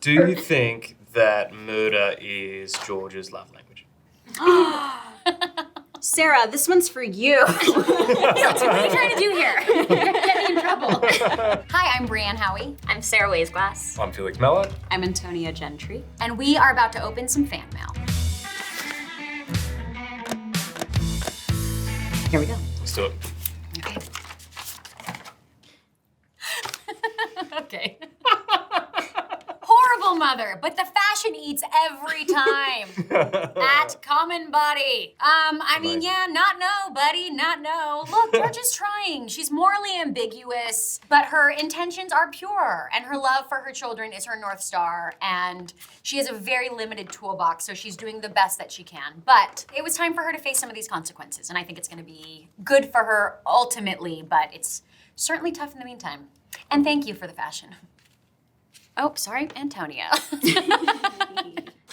Do you think that murder is Georgia's love language? Sarah, this one's for you. What are you trying to do here? Get me in trouble. Hi, I'm Brianne Howey. I'm Sara Waisglass. I'm Felix Mallard. I'm Antonia Gentry. And we are about to open some fan mail. Here we go. Let's do it. Okay. Okay. Horrible mother, but the fashion eats every time. At Common Body. Not no, buddy, not no. Look, Georgia's trying. She's morally ambiguous, but her intentions are pure, and her love for her children is her North Star, and she has a very limited toolbox, so she's doing the best that she can. But it was time for her to face some of these consequences, and I think it's gonna be good for her ultimately, but it's certainly tough in the meantime. And thank you for the fashion. Oh, sorry, Antonia.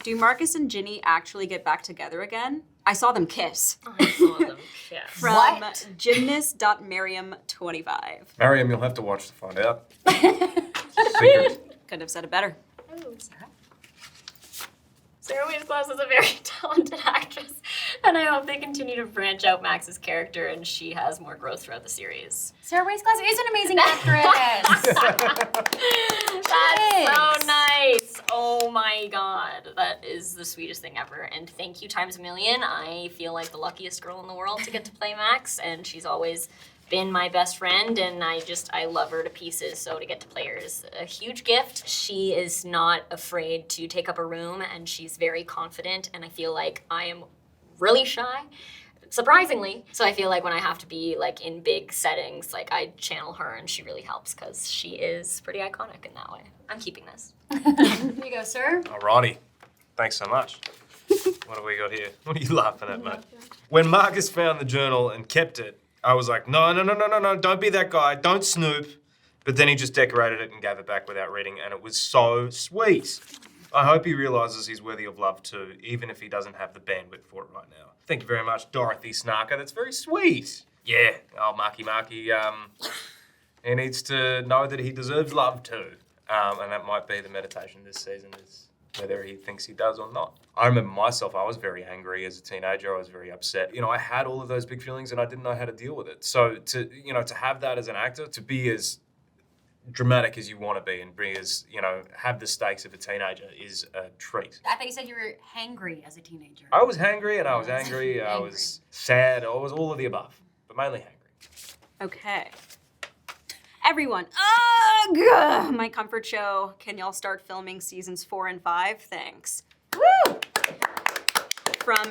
Do Marcus and Ginny actually get back together again? I saw them kiss. I saw them kiss. From What? gymnast.miriam25. Mariam, you'll have to watch to find out. Secret. Couldn't have said it better. Oh, Sarah. Sara Waisglass is a very talented actress, and I hope they continue to branch out Max's character and she has more growth throughout the series. Sara Waisglass is an amazing actress. That's so nice. Oh my god. That is the sweetest thing ever. And thank you times a million. I feel like the luckiest girl in the world to get to play Max, and she's always been my best friend, and I love her to pieces, so to get to play her is a huge gift. She is not afraid to take up a room, and she's very confident, and I feel like I am really shy, surprisingly. So I feel like when I have to be like in big settings, like I channel her, and she really helps because she is pretty iconic in that way. I'm keeping this. Here you go, sir. Alrighty. Thanks so much. What do we got here? What are you laughing at, mate? When Marcus found the journal and kept it, I was like, no, don't be that guy, don't snoop. But then he just decorated it and gave it back without reading, and it was so sweet. I hope he realizes he's worthy of love too, even if he doesn't have the bandwidth for it right now. Thank you very much, Dorothy Snarker. That's very sweet. Yeah, oh, Marky, he needs to know that he deserves love too. And that might be the meditation this season, is whether he thinks he does or not. I remember myself, I was very angry as a teenager. I was very upset. You know, I had all of those big feelings and I didn't know how to deal with it. So to have that as an actor, to be as dramatic as you want to be and be as, have the stakes of a teenager is a treat. I thought you said you were hangry as a teenager. I was hangry and I was angry. I was sad. I was all of the above, but mainly hangry. Okay. Everyone, ugh! My comfort show. Can y'all start filming seasons 4 and 5? Thanks. Woo! From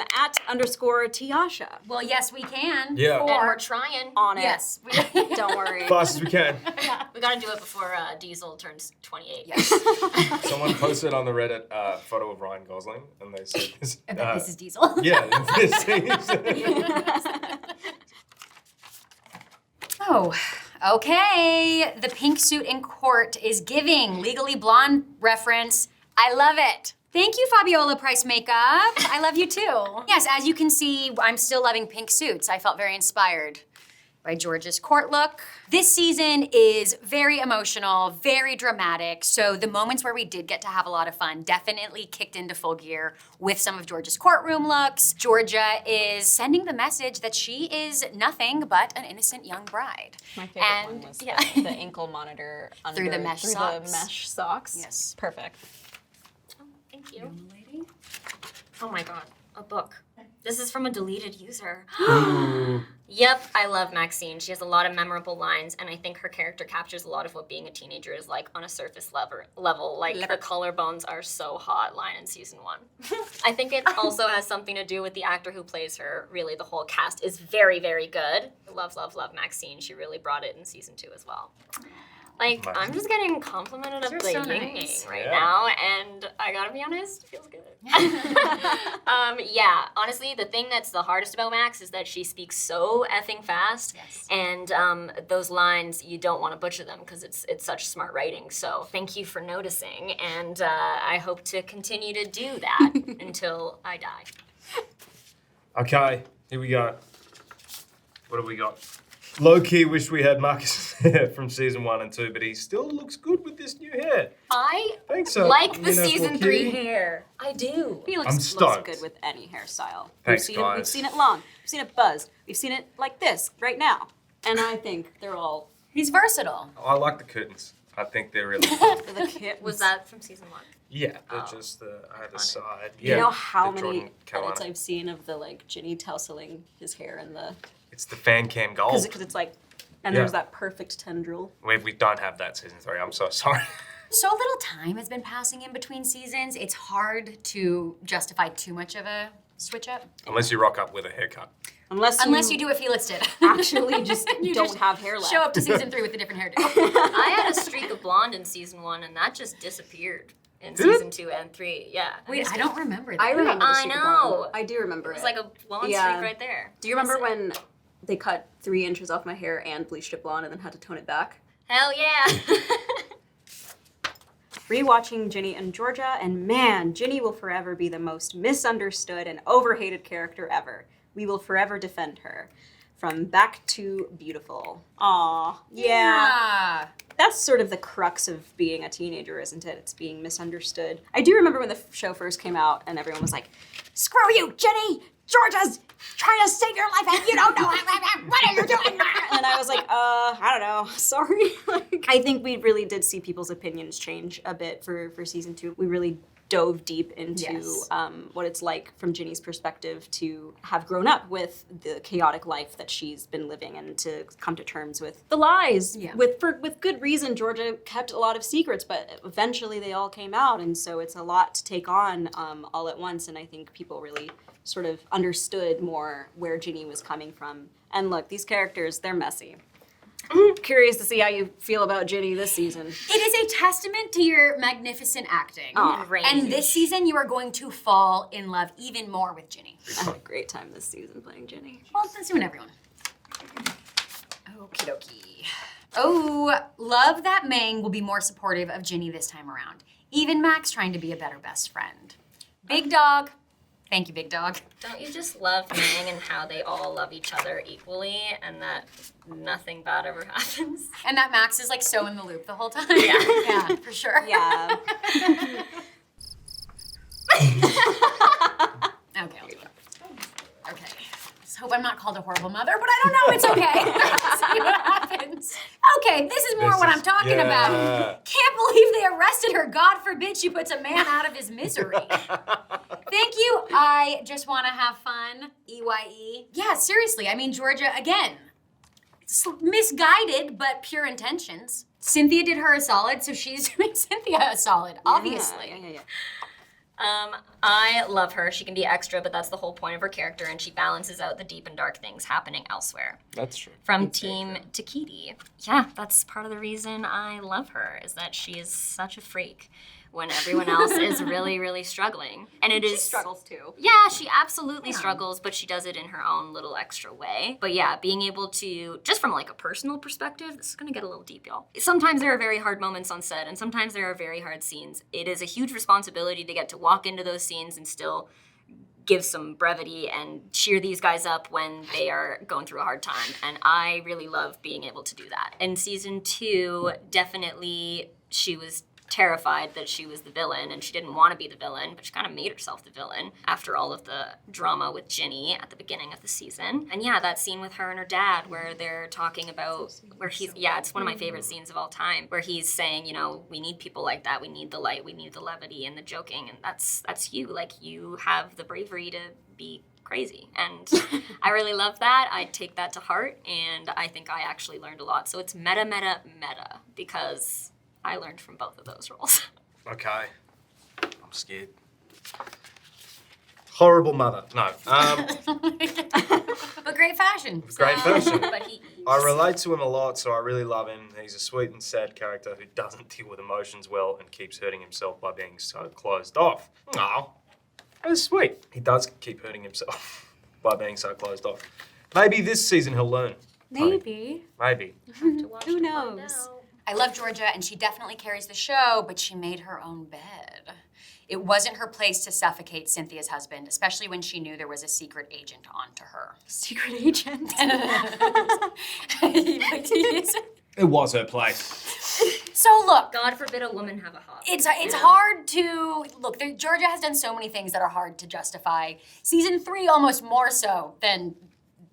@_Tiasha. Well, yes, we can. Yeah. And we're trying. On it. Yes. Don't worry. Fast as we can. We gotta do it before Diesel turns 28. Yes. Someone posted on the Reddit a photo of Ryan Gosling and they said this. I bet this is Diesel. Yeah, this seems. Oh, okay. The pink suit in court is giving Legally Blonde reference. I love it. Thank you, Fabiola Price Makeup. I love you too. Yes, as you can see, I'm still loving pink suits. I felt very inspired by Georgia's court look. This season is very emotional, very dramatic, so the moments where we did get to have a lot of fun definitely kicked into full gear with some of Georgia's courtroom looks. Georgia is sending the message that she is nothing but an innocent young bride. My favorite one was the ankle monitor under, Through the mesh socks. the mesh socks. Yes. Perfect. Thank you. Oh my god, a book. This is from a deleted user. Yep, I love Maxine. She has a lot of memorable lines, and I think her character captures a lot of what being a teenager is like on a surface level. Like, the collarbones are so hot line in season 1. I think it also has something to do with the actor who plays her. Really, the whole cast is very, very good. Love Maxine. She really brought it in season 2 as well. Like, I'm just getting complimented You're of so yin nice. right Yeah. now, and I gotta be honest, it feels good. Yeah, honestly, the thing that's the hardest about Max is that she speaks so effing fast, Yes. and those lines, you don't want to butcher them because it's such smart writing. So thank you for noticing, and I hope to continue to do that until I die. Okay, here we go. What have we got? Low-key wish we had Marcus' hair from season 1 and 2, but he still looks good with this new hair. I Thanks, like the Nina season Forkey. 3 hair. I do. Felix I'm looks stoked. good with any hairstyle. Thanks, we've guys. seen it long. We've seen it buzz. We've seen it like this right now. And I think they're all He's versatile. I like the curtains. I think they're really cool. the kittens. Was that from season 1? Yeah, they're Oh. just either side. You Yeah, know how they're drawn many in Carolina. edits I've seen of the like Ginny tousling his hair in the It's the fan cam gold. because it's like and Yeah. there's that perfect tendril. We don't have that season 3. I'm so sorry. So little time has been passing in between seasons. It's hard to justify too much of a switch up. Unless you rock up with a haircut. Unless you do what Felix did. actually just You don't just have hair left. Show up to season 3 with a different hairdo. I had a streak of blonde in season 1, and that just disappeared in Did it? season 2 and 3. Yeah. Wait, I don't remember that. I remember. the I streak of know. blonde. I do remember It was it. like a blonde Yeah. streak right there. Do you remember That's it. when they cut 3 inches off my hair and bleached it blonde and then had to tone it back? Hell yeah. Rewatching Ginny and Georgia, and man, Ginny will forever be the most misunderstood and overhated character ever. We will forever defend her. From Back to Beautiful. Aw, yeah. That's sort of the crux of being a teenager, isn't it? It's being misunderstood. I do remember when the show first came out and everyone was like, screw you, Ginny! Georgia's trying to save your life and you don't know what are you doing? And I was like, I don't know, sorry. Like, I think we really did see people's opinions change a bit for season 2. We really dove deep into Yes. what it's like from Ginny's perspective to have grown up with the chaotic life that she's been living and to come to terms with the lies. Yeah. With good reason, Georgia kept a lot of secrets, but eventually they all came out, and so it's a lot to take on all at once. And I think people really sort of understood more where Ginny was coming from. And look, these characters, they're messy. I'm curious to see how you feel about Ginny this season. It is a testament to your magnificent acting. Aw, and this season, you are going to fall in love even more with Ginny. I had a great time this season playing Ginny. Well, that's doing everyone. Okie dokie. Oh, love that Mang will be more supportive of Ginny this time around. Even Max trying to be a better best friend. Big dog. Thank you, big dog. Don't you just love Mang and how they all love each other equally and that nothing bad ever happens? And that Max is like so in the loop the whole time. Yeah. Yeah, for sure. Yeah. Okay, I'll do it. Okay. Let's hope I'm not called a horrible mother, but I don't know. It's okay. See what happens. Okay, this is more what I'm talking about. Can't believe they arrested her. God forbid she puts a man out of his misery. Thank you. I just want to have fun. EYE. Yeah, seriously. I mean, Georgia, again, misguided, but pure intentions. Cynthia did her a solid, so she's doing Cynthia a solid, obviously. Yeah. I love her. She can be extra, but that's the whole point of her character, and she balances out the deep and dark things happening elsewhere. That's true. From Team Takiti. Yeah, that's part of the reason I love her, is that she is such a freak when everyone else is really, really struggling. And it She is... struggles too. Yeah, she absolutely struggles, but she does it in her own little extra way. But yeah, being able to, just from like a personal perspective, this is gonna get a little deep, y'all. Sometimes there are very hard moments on set, and sometimes there are very hard scenes. It is a huge responsibility to get to walk into those scenes and still give some brevity and cheer these guys up when they are going through a hard time. And I really love being able to do that. In season 2, definitely she was terrified that she was the villain, and she didn't want to be the villain, but she kind of made herself the villain after all of the drama with Ginny at the beginning of the season. And yeah, that scene with her and her dad where they're talking about where he's, yeah, it's one of my favorite scenes of all time, where he's saying, you know, we need people like that, we need the light, we need the levity and the joking, and that's you, like you have the bravery to be crazy. And I really love that. I take that to heart, and I think I actually learned a lot. So it's meta, because I learned from both of those roles. Okay. I'm scared. Horrible mother. No. But great fashion. Great fashion. But he I relate to him a lot, so I really love him. He's a sweet and sad character who doesn't deal with emotions well and keeps hurting himself by being so closed off. Aw. That's sweet. He does keep hurting himself by being so closed off. Maybe this season he'll learn. Maybe. Maybe. have to watch Who to find knows? out. I love Georgia, and she definitely carries the show, but she made her own bed. It wasn't her place to suffocate Cynthia's husband, especially when she knew there was a secret agent onto her. Secret agent. It was her place. So look, God forbid a woman have a hobby. it's hard to look. Georgia has done so many things that are hard to justify. Season 3 almost more so than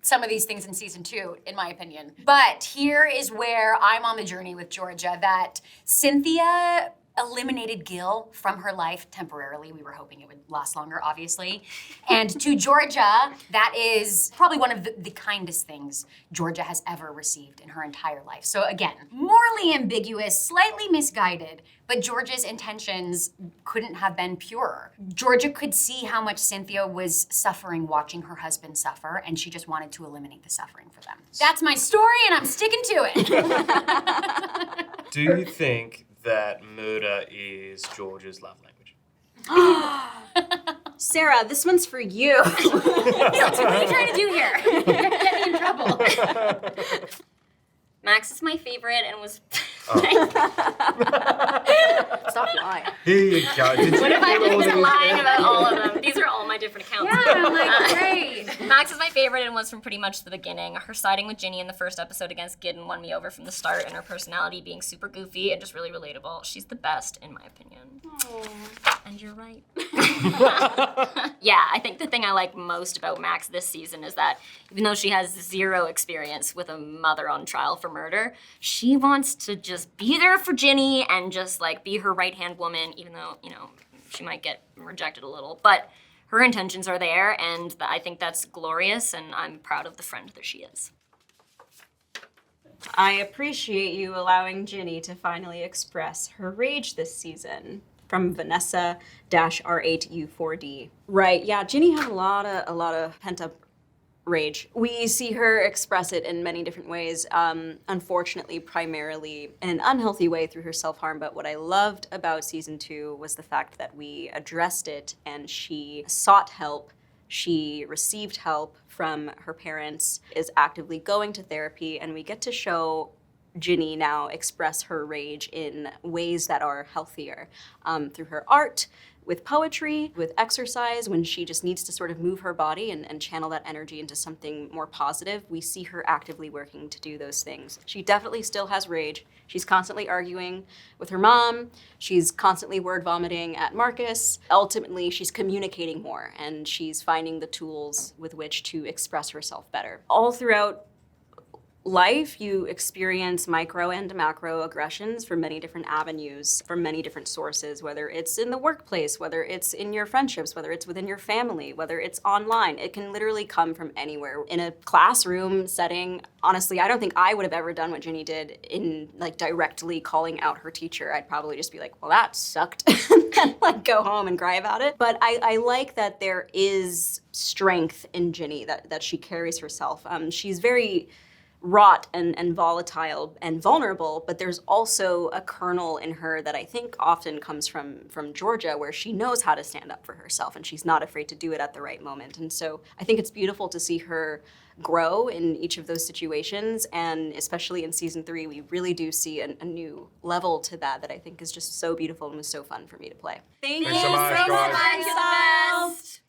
some of these things in season 2, in my opinion. But here is where I'm on the journey with Georgia, that Cynthia eliminated Gil from her life temporarily. We were hoping it would last longer, obviously. And to Georgia, that is probably one of the kindest things Georgia has ever received in her entire life. So again, morally ambiguous, slightly misguided, but Georgia's intentions couldn't have been purer. Georgia could see how much Cynthia was suffering watching her husband suffer, and she just wanted to eliminate the suffering for them. That's my story, and I'm sticking to it. Do you think that murder is Georgia's love language? Sarah, this one's for you. What are you trying to do here? Get me in trouble. Max is my favorite and was. Stop lying. Here you go. Did What you if I put all just been these lying in? about all of them? These are all my different accounts. Yeah, I'm like, great. Max is my favorite and was from pretty much the beginning. Her siding with Ginny in the first episode against Gideon won me over from the start, and her personality being super goofy and just really relatable. She's the best, in my opinion. And you're right. Yeah, I think the thing I like most about Max this season is that even though she has zero experience with a mother on trial for murder, she wants to just be there for Ginny and just like be her right-hand woman, even though, you know, she might get rejected a little. But her intentions are there, and I think that's glorious, and I'm proud of the friend that she is. I appreciate you allowing Ginny to finally express her rage this season. From Vanessa-R8U4D. Right, yeah, Ginny had a lot of pent-up rage. We see her express it in many different ways, unfortunately, primarily in an unhealthy way through her self-harm, but what I loved about season 2 was the fact that we addressed it and she sought help, she received help from her parents, is actively going to therapy, and we get to show Ginny now express her rage in ways that are healthier, through her art, with poetry, with exercise, when she just needs to sort of move her body and channel that energy into something more positive. We see her actively working to do those things. She definitely still has rage. She's constantly arguing with her mom. She's constantly word vomiting at Marcus. Ultimately, she's communicating more, and she's finding the tools with which to express herself better. All throughout life, you experience micro and macro aggressions from many different avenues, from many different sources, whether it's in the workplace, whether it's in your friendships, whether it's within your family, whether it's online. It can literally come from anywhere. In a classroom setting, honestly, I don't think I would have ever done what Ginny did in like directly calling out her teacher. I'd probably just be like, well, that sucked, and then like go home and cry about it. But I like that there is strength in Ginny, that she carries herself. She's very wrought and volatile and vulnerable, but there's also a kernel in her that I think often comes from Georgia, where she knows how to stand up for herself and she's not afraid to do it at the right moment. And so I think it's beautiful to see her grow in each of those situations, and especially in season 3, we really do see a new level to that I think is just so beautiful and was so fun for me to play. Thank Thanks you so much, guys. Thank you, guys.